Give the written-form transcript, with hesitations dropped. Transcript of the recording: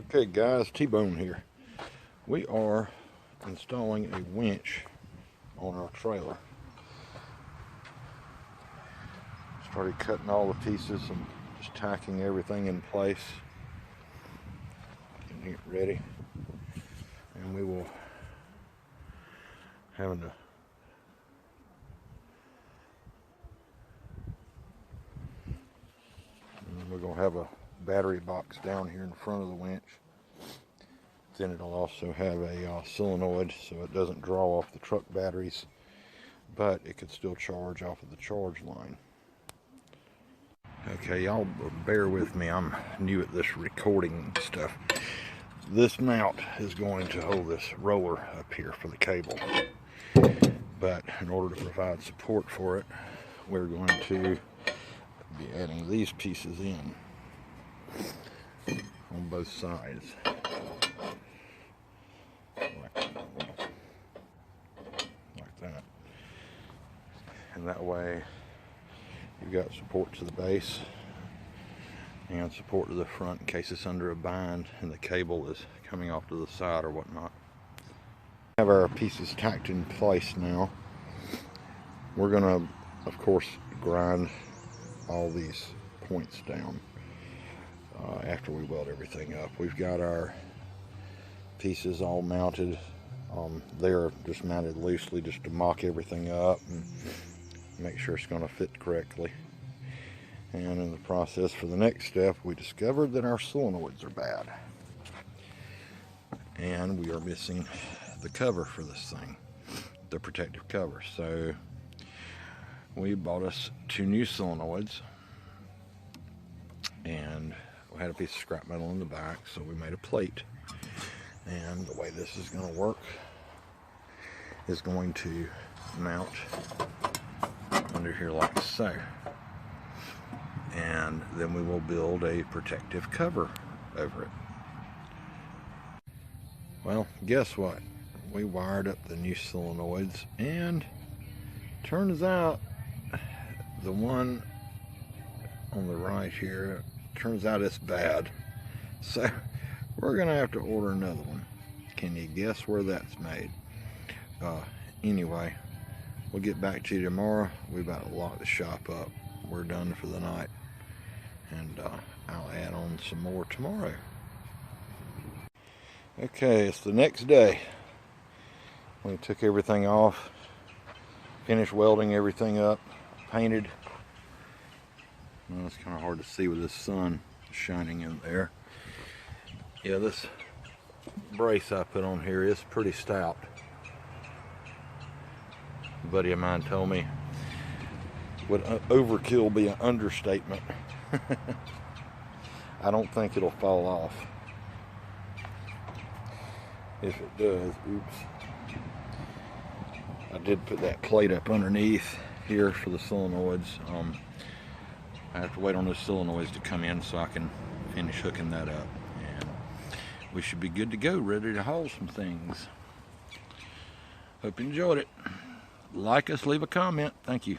Okay guys, T-Bone here. We are installing a winch on our trailer. Started cutting all the pieces and just tacking everything in place. Getting it ready. And we will having to we're going to have a battery box down here in front of the winch. Then it'll also have a solenoid so it doesn't draw off the truck batteries, but it could still charge off of the charge line. Okay, y'all bear with me, I'm new at this recording stuff. This mount is going to hold this roller up here for the cable, but in order to provide support for it, we're going to be adding these pieces in on both sides. Like that. And that way you've got support to the base and support to the front in case it's under a bind and the cable is coming off to the side or whatnot. We have our pieces tacked in place now. We're gonna, of course, grind all these points down after we weld everything up. We've got our pieces all mounted. They're just mounted loosely just to mock everything up and make sure it's going to fit correctly. And in the process for the next step, we discovered that our solenoids are bad. And we are missing the cover for this thing, the protective cover. So we bought us 2 new solenoids, and we had a piece of scrap metal in the back, so we made a plate. And the way this is going to work is going to mount under here like so. And then we will build a protective cover over it. Well, guess what? We wired up the new solenoids, and turns out the one on the right here, turns out it's bad. So we're gonna have to order another one. Can you guess where that's made? Anyway, we'll get back to you tomorrow. We about to lock the shop up. We're done for the night, and I'll add on some more tomorrow. Okay, it's the next day. We took everything off, finished welding everything up, painted. Well, it's kind of hard to see with this sun shining in there. Yeah, this brace I put on here is pretty stout. A buddy of mine told me would overkill be an understatement. I don't think it'll fall off. If it does, oops. I did put that plate up underneath here for the solenoids. I have to wait on those solenoids to come in so I can finish hooking that up. And we should be good to go, ready to haul some things. Hope you enjoyed it. Like us, leave a comment. Thank you.